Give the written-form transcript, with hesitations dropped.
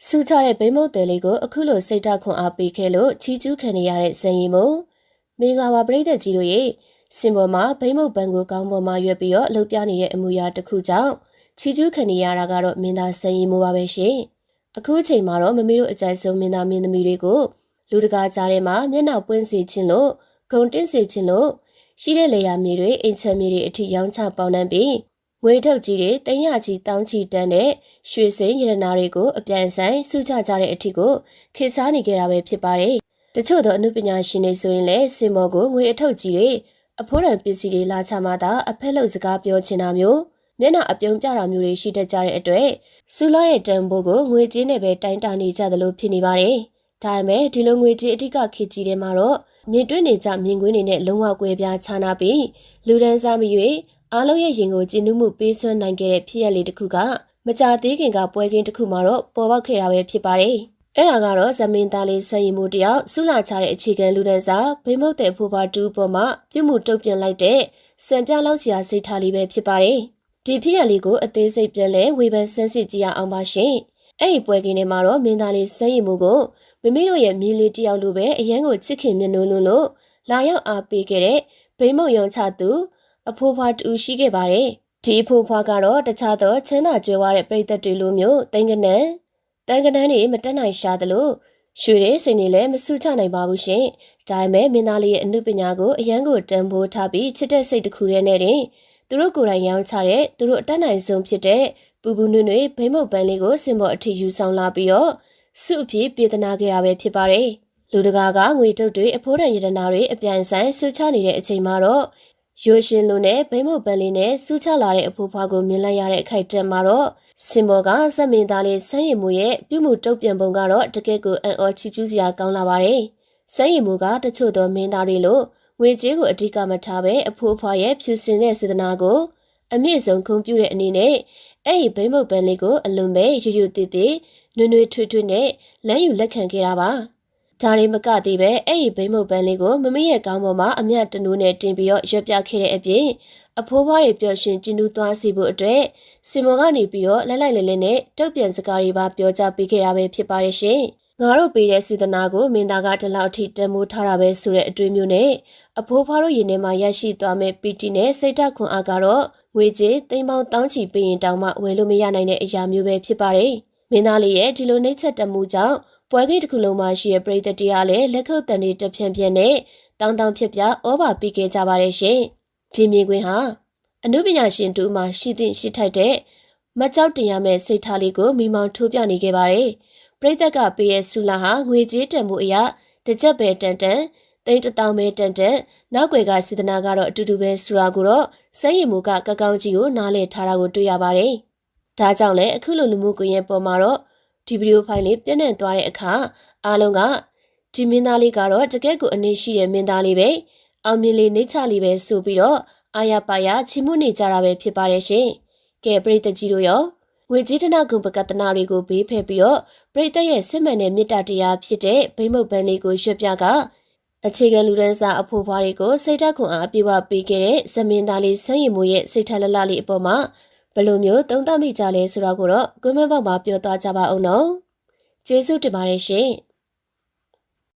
စူချတဲ့ဗိမုတ်တယ်လေးကိုအခုလိုစိတ်ဓာတ်ခွန်အားပေးခဲ့လို့ချီကျူးခံနေရတဲ့ဇန်ရီမို့မင်္ဂလာပါပရိသတ်ကြီးတို့ရဲ့စင်ပေါ်မှာဗိမုတ်ပန်ကိုကောင်းပေါ်မှာရွက်ပြီးတော့လှုပ်ပြနေတဲ့အမူအရာတစ်ခုကြောင့်ချီကျူးခံနေရတာကတော့မင်းသားဇန်ရီမို့ပါပဲရှင်အခုအချိန်မှာတော့မမေတို့အကြိုက်ဆုံးမင်းသားမင်းသမီးတွေကိုလူတကာကြားထဲမှာမျက်နှာပွင့်စေခြင်းလို့ဂုံတင်းစေခြင်းလို့ရှိတဲ့လေယာမြေတွေအိမ်ချမ်းမြေတွေအထိရောင်းချပေါင်းနှံပြီးငွေထုတ်ကြီးတွေတိမ်ရကြီးတောင်းချီတန်းတဲ့ရွှေစိမ်းရတနာတွေကိုအပြန်ဆိုင်စုချကြတဲ့အထိကိုခေစားနေကြတာပဲဖြစ်ပါတယ်။တချို့သောအမှုပညာရှင်တွေဆိုရင်လည်းစင်မော်ကိုငွေအထုတ်ကြီးတွေအဖိုးတန်ပစ္စည်းတွေလာချမှသာအဖက်လောက်စကားပြောချင်တာမျိုးမျက်နှာအပြုံးပြတာမျိုးတွေရှိတတ်ကြတဲ့အတွက်စူလာရဲ့တန်ဖိုးကိုငွေကြေးနဲ့ပဲတိုင်းတာနေကြသလိုဖြစ်နေပါတယ်။ဒါပေမဲ့ဒီလိုငွေကြေးအဓိကခေကြီးတွေမှာတော့မြင်တွေ့နေကြမြင်ကွင်းတွေနဲ့လုံးဝကွဲပြားခြားနာပြီးလူဒန်းစားမရွေအားလုံးရဲ့ရင်ကိုကျဉ်မှုပေးစွမ်းနိုင်ခဲ့တဲ့ဖြစ်ရပ်လေးတစ်ခုကမကြသေးခင်ကပွဲကင်းတစ်ခုမှာတော့ပေါ်ပေါက်ခဲ့တာပဲဖြစ်ပါတယ်။အဲ့ဒါကတော့ဇမင်းသားလေးဆန်ရီမိုးတယောက်ဆုလာချတဲ့အခြေခံလူဒန်းစားဗိမုတ်တဲ့ဖိုးပါတူပေါ်မှာပြုမှုတုတ်ပြန်လိုက်တဲ့စံပြလောက်စရာစိတ်ထားလေးပဲဖြစ်ပါတယ်။ဒီဖြစ်ရပ်လေးကိုအသေးစိတ်ပြန်လဲဝေဖန်ဆန်းစစ်ကြည့်ရအောင်ပါရှင်။အဲ့ဒီပွဲကင်းထဲမှာတော့မင်းသားလေးဆန်ရီမိုးကိုမမေတို့ရဲ့မြေးလေးတယောက်လိုပဲအရန်ကိုချစ်ခင်မြတ်နိုးလို့လာရောက်အားပေးခဲ့တဲ့ဗိမုတ်ရောင်ချသူအဖိုးဖွားတူရှိခဲ့ပါတယ်။ဒီအဖိုးဖွားကတော့တခြားသောချမ်းသာကြွယ်ဝတဲ့ပရိသတ်တွေလိုမျိုးတန်ကနန်းတွေမတက်နိုင်ရှာသလိုရွှေတဲ့စိတ်နေလည်းမဆုချနိုင်ပါဘူးရှင်။ဒါပေမဲ့မင်းသားလေးရဲ့အမှုပညာကိုအရန်ကိုတန်ဖိုးထားပြီးချစ်တဲ့စိတ်တစ်ခုတည်းနဲ့တင်သူတို့ကိုယ်တိုင်ရောင်းချတဲ့သူတို့အတက်နိုင်ဆုံးဖြစ်တဲ့ပူပူနွေ့နွေ့ဗိမုတ်ပန်းလေးကိုစင်ပေါ်အထိယူဆောင်လာပြီးတော့စုအဖြစ်ပြေသနာခဲ့တာပဲဖြစ်ပါတယ်။လူတကာကငွေတုတ်တွေအဖိုးတန်ရတနာတွေအပြန်ဆိုင်ဆုချနေတဲ့အချိန်မှာတော့ရိုးရှင်လိုနဲ့ဗိမုတ်ပန်းလေးနဲ့စူးချလာတဲ့အဖိုးဖွားကိုမြင်လိုက်ရတဲ့အခိုက်အတန့်မှာတော့စင်ဘော်ကစက်မင်းသားလေးဆန်းရီမိုးရဲ့ပြုမှုတုတ်ပြန်ပုံကတော့တကယ့်ကိုအံ့ဩချီးကျူးစရာကောင်းလာပါတယ်။ဆန်းရီမိုးကတချို့သောမင်းသားတွေလိုငွေကြေးကိုအဓိကမထားပဲအဖိုးဖွားရဲ့ဖြူစင်တဲ့စေတနာကိုအမြင့်ဆုံးဂုဏ်ပြုတဲ့အနေနဲ့အဲ့ဒီဗိမုတ်ပန်းလေးကိုအလွန်ပဲရွရွသေးသေးနွေ့နွေ့ထွေးထွေးနဲ့လမ်းယူလက်ခံခဲ့တာပါ။ဒါရီမကသေးပဲအဲ့ဒီဗိမုတ်ပန်းလေးကိုမမရဲ့ကောင်းပေါ်မှာအမြတ်တနိုးနဲ့တင်ပြီးတော့ရွက်ပြခဲ့တဲ့အပြင်အဖိုးဖွားတွေပျော်ရွှင်ကျဉ်းတူးသွားစီဖို့အတွက်စင်မော်ကနေပြီးတော့လဲလဲနဲ့တုတ်ပြန်စကားတွေပါပြောကြပေးခဲ့တာပဲဖြစ်ပါတယ်ရှင်။ငါတို့ပေးတဲ့စေတနာကိုမင်းသားကဒီလောက်အထိတန်မိုးထားတာပဲဆိုတဲ့အတွေ့အမျိုးနဲ့အဖိုးဖွားတို့ရင်ထဲမှာရရှိသွားမဲ့ပီတီနဲ့စိတ်ဓာတ်ခွန်အားကတော့ငွေကြေးသိန်းပေါင်းတောင်းချီပေးရင်တောင်မှဝယ်လို့မရနိုင်တဲ့အရာမျိုးပဲဖြစ်ပါတယ်။မင်းသားလေးရဲ့ဒီလိုနှိမ့်ချက်တမှုကြောင့်ပွဲကိတစ်ခုလုံးမှာရှိတဲ့ပရိသတ်တရားလည်းလက်ခုပ်တန်တွေတဖြန်းဖြန်းနဲ့တောင်းဖြစ်ပြဩဘာပြီးခဲ့ကြပါတယ်ရှင်။ဒီမြင်ကွင်းဟာအနုပညာရှင်တူမှရှိသင့်ရှိထိုက်တဲ့မကြောက်တင်ရမယ့်စိတ်ထားလေးကိုမိမောင်းထိုးပြနေခဲ့ပါတယ်။ပရိသတ်ကပေးရဲ့ဆူလာဟာငွေကြေးတန်မှုအရာတစ်ချက်ပဲတန်သိန်း1000ပဲတန်နောက်ွယ်ကစေတနာကတော့အတူတူပဲဆိုတာကိုတော့စက်ရည်မူကကကောင်းကြီးကိုနားလည်ထားတာကိုတွေ့ရပါတယ်။ဒါကြောင့်လည်းအခုလိုလူမှုကွန်ရက်ပေါ်မှာတော့ဒီဗီဒီယိုဖိုင်လေးပြန့်နှံ့သွားတဲ့အခါအားလုံးကဒီမင်းသားလေးကတော့တကယ့်ကိုအနေရှိတဲ့မင်းသားလေးပဲအောင်မြင်လေးနှိမ့်ချလေးပဲဆိုပြီးတော့အာရပါရချီးမွမ်းနေကြတာပဲဖြစ်ပါတယ်ရှင်။ကဲပရိသတ်ကြီးတို့ရောငွေကြေးတနာဂုဏ်ပကတနာတွေကိုဘေးဖယ်ပြီးတော့ပရိသတ်ရဲ့စစ်မှန်တဲ့မေတ္တာတရားဖြစ်တဲ့ဗိမုတ်ပန်းလေးကိုရွှေ့ပြကအခြေခံလူဒန်းစားအဖိုးဖွားတွေကိုစိတ်ဓာတ်ခွန်အားအပြည့်အဝပေးခဲ့တဲ့ဇမင်းသားလေးဆန်းရီမိုးရဲ့စိတ်ထလလလေးအပေါ်မှာဘယ်လိုမျိုးသုံးသပ်မိကြလဲဆိုတာကိုတော့ကွန်မန့်ဘောက်မှာပြောသွားကြပါအောင်နော်။ကျေးဇူးတင်ပါတယ်ရှင်။